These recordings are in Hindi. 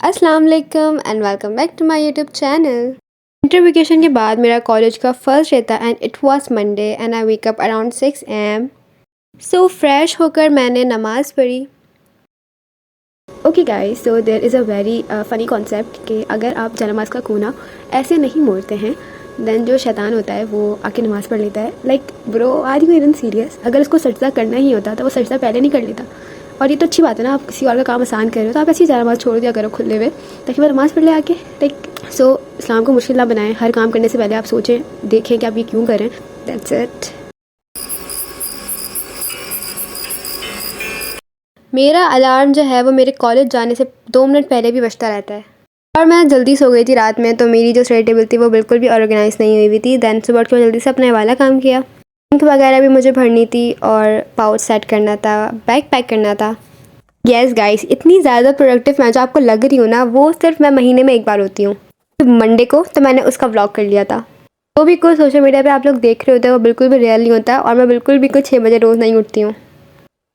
अस्सलाम वालेकुम and welcome back to my YouTube channel. Winter vacation के बाद मेरा कॉलेज का फर्स्ट डे था and it was Monday and I wake up around 6 AM। So fresh होकर मैंने नमाज़ पढ़ी। Okay guys, so there is a very funny concept कि अगर आप जनमाज का कोना ऐसे नहीं मोड़ते हैं देन जो शैतान होता है वो आके नमाज़ पढ़ लेता है। Like bro, are you even serious? अगर उसको सजदा करना ही होता तो वो सजदा पहले नहीं कर लेता। और ये तो अच्छी बात है ना, आप किसी और का काम आसान कर रहे हो तो आप ऐसी नमाज़ छोड़ दिया करो खुले हुए, ताकि वो नमाज़ पढ़ ले आके। लाइक सो इस्लाम को मुश्किल ना बनाएं। हर काम करने से पहले आप सोचें, देखें कि आप ये क्यों करें। That's it. मेरा अलार्म जो है वो मेरे कॉलेज जाने से 2 मिनट पहले भी बजता रहता है। और मैं जल्दी सो गई थी रात में, तो मेरी जो स्टडी टेबल थी वो बिल्कुल भी ऑर्गेनाइज नहीं हुई हुई थी। दैन सुबह उठ के जल्दी से अपने वाला काम किया। इंक वगैरह भी मुझे भरनी थी और पाउच सेट करना था, बैग पैक करना था। यस गाइस, इतनी ज़्यादा प्रोडक्टिव मैं जो आपको लग रही हूँ ना, वो सिर्फ मैं महीने में एक बार होती हूँ। मंडे को तो मैंने उसका व्लॉग कर लिया था। वो भी कोई सोशल मीडिया पे आप लोग देख रहे होते हैं वो बिल्कुल भी रियल नहीं होता। और मैं बिल्कुल भी कोई 6 बजे रोज़ नहीं उठती हूँ।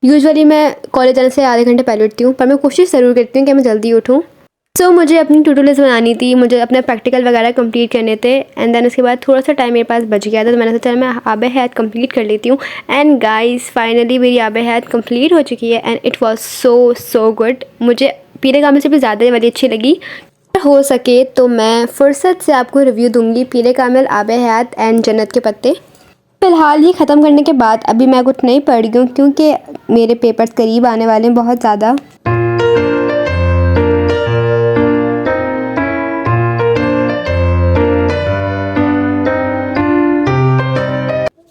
यूजुअली मैं कॉलेज जाने से आधे घंटे पहले उठती हूँ, पर मैं कोशिश ज़रूर करती हूँ कि मैं जल्दी उठूँ। सो मुझे अपनी टू डू लिस्ट बनानी थी, मुझे अपने प्रैक्टिकल वगैरह कंप्लीट करने थे। एंड देन उसके बाद थोड़ा सा टाइम मेरे पास बच गया था, तो मैंने सोचा मैं आबे हयात कंप्लीट कर लेती हूँ। एंड गाइस, फाइनली मेरी आबे हयात कंप्लीट हो चुकी है and it was so good. मुझे पीरे कामिल से भी ज़्यादा वाली अच्छी लगी। हो सके तो मैं फुर्सत से आपको रिव्यू दूंगी पीरे कामिल, आबे हयात एंड जन्नत के पत्ते। फ़िलहाल ये ख़त्म करने के बाद अभी मैं कुछ नहीं पढ़ रही हूँ, क्योंकि मेरे पेपर्स करीब आने वाले हैं बहुत ज़्यादा।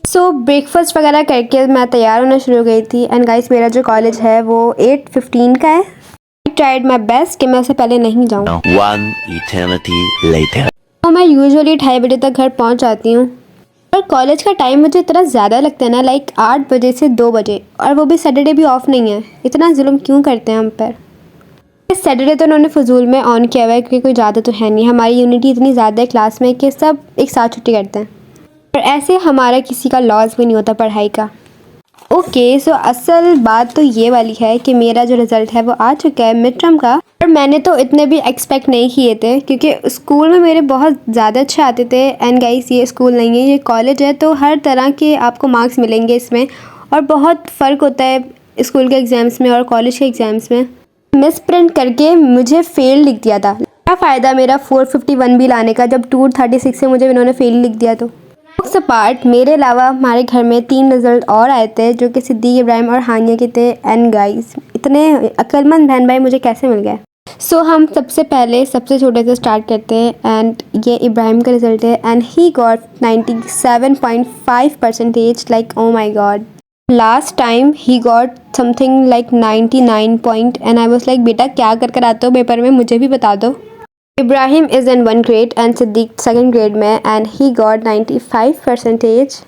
सो ब्रेकफास्ट वगैरह करके मैं तैयार होना शुरू हो गई थी। एंड गाइस, मेरा जो कॉलेज है वो 8:15 का है। आई ट्राइड माई बेस्ट कि मैं उससे पहले नहीं जाऊँ। One eternity later. तो मैं यूजुअली 2:30 बजे तक घर पहुँच जाती हूँ। और कॉलेज का टाइम मुझे इतना ज़्यादा लगता है ना, लाइक 8 बजे से 2 बजे, और वो भी सैटरडे भी ऑफ नहीं है। इतना जुल्म क्यों करते हैं हम पर? सैटरडे तो उन्होंने फजूल में ऑन किया हुआ है, क्योंकि कोई ज़्यादा तो है नहीं। हमारी यूनिटी इतनी ज़्यादा है क्लास में कि सब एक साथ छुट्टी करते हैं। और ऐसे हमारा किसी का लॉस भी नहीं होता पढ़ाई का। ओके, सो असल बात तो ये वाली है कि मेरा जो रिज़ल्ट है वो आ चुका है मिड टर्म का। और मैंने तो इतने भी एक्सपेक्ट नहीं किए थे, क्योंकि स्कूल में मेरे बहुत ज़्यादा अच्छे आते थे। एंड गाइस, ये स्कूल नहीं है, ये कॉलेज है, तो हर तरह के आपको मार्क्स मिलेंगे इसमें। और बहुत फ़र्क होता है स्कूल के एग्ज़ाम्स में और कॉलेज के एग्ज़ाम्स में। मिस प्रिंट करके मुझे फ़ेल लिख दिया था। क्या फ़ायदा मेरा 451 भी लाने का, जब 236 से मुझे इन्होंने फ़ेल लिख दिया। तो बुक्स अपार्ट, मेरे अलावा हमारे घर में 3 रिजल्ट और आए थे, जो कि सिद्दीक, इब्राहिम और हानिया के थे। एंड गाइस, इतने अक्लमंद बहन भाई मुझे कैसे मिल गए? सो हम सबसे पहले सबसे छोटे से स्टार्ट करते हैं। एंड ये इब्राहिम का रिजल्ट है and he got 97.5%। Like oh my God, last time he got something like 99 point. And I was like, बेटा क्या कर कर आते हो पेपर में, मुझे भी बता दो। Ibrahim is in 1 grade and Siddiq 2nd grade में एंड ही गॉट 95%।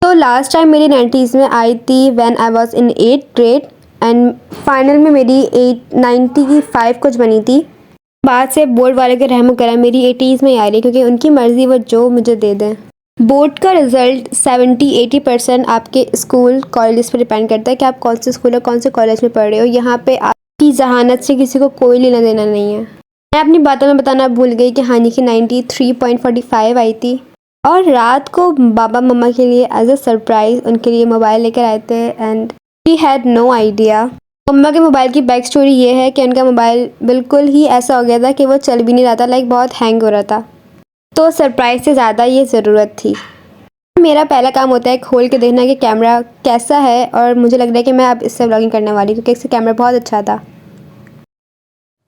तो लास्ट टाइम मेरी 90s में आई थी when I was in 8th grade and final में मेरी 95 कुछ बनी थी। बाद से बोर्ड वाले के रहम करम मेरी 80s में ही आ रही है, क्योंकि उनकी मर्ज़ी वो जो मुझे दे दें। बोर्ड का रिज़ल्ट 70-80% आपके स्कूल कॉलेज पर डिपेंड करता है कि आप कौन से स्कूल और कौन से कॉलेज में पढ़ रहे हो। यहाँ पे आपकी जहानत से किसी को कोई लेना देना नहीं है। मैं अपनी बातों में बताना भूल गई कि हानि की 93.45 आई थी। और रात को बाबा मम्मा के लिए एज अ सरप्राइज़ उनके लिए मोबाइल लेकर आए थे and he had no idea. मम्मा के मोबाइल की बैक स्टोरी ये है कि उनका मोबाइल बिल्कुल ही ऐसा हो गया था कि वो चल भी नहीं रहा था, लाइक बहुत हैंग हो रहा था। तो सरप्राइज़ से ज़्यादा ये ज़रूरत थी। मेरा पहला काम होता है खोल के देखना कि कैमरा कैसा है, और मुझे लग रहा है कि मैं अब इससे व्लॉगिंग करने वाली हूँ, क्योंकि इसका कैमरा बहुत अच्छा था।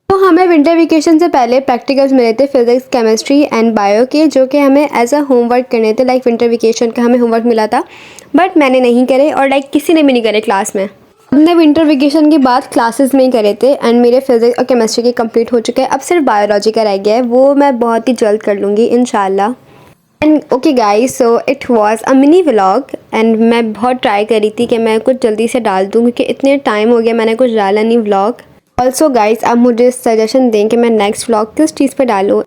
तो हमें विंटर वेकेशन से पहले प्रैक्टिकल्स मिले थे फिज़िक्स, केमिस्ट्री एंड बायो के, जो कि हमें एज अ होमवर्क करने थे। लाइक विंटर वेकेशन का हमें होमवर्क मिला था, बट मैंने नहीं करे और लाइक किसी ने भी नहीं करे क्लास में। हमने विंटर वेकेशन के बाद क्लासेस में ही करे थे एंड मेरे फिज़िक्स और केमिस्ट्री के कंप्लीट हो चुके हैं। अब सिर्फ बायोलॉजी का रह गया है, वो मैं बहुत ही जल्द कर लूँगी इंशाल्लाह। And okay guys, so it was a mini vlog and मैं बहुत ट्राई करी थी कि मैं कुछ जल्दी से डाल दूँ, क्योंकि इतने टाइम हो गया मैंने कुछ डाला नहीं व्लॉग। ऑल्सो गाइस, आप मुझे सजेशन दें कि मैं नेक्स्ट व्लॉग किस चीज़ पे डालूँ।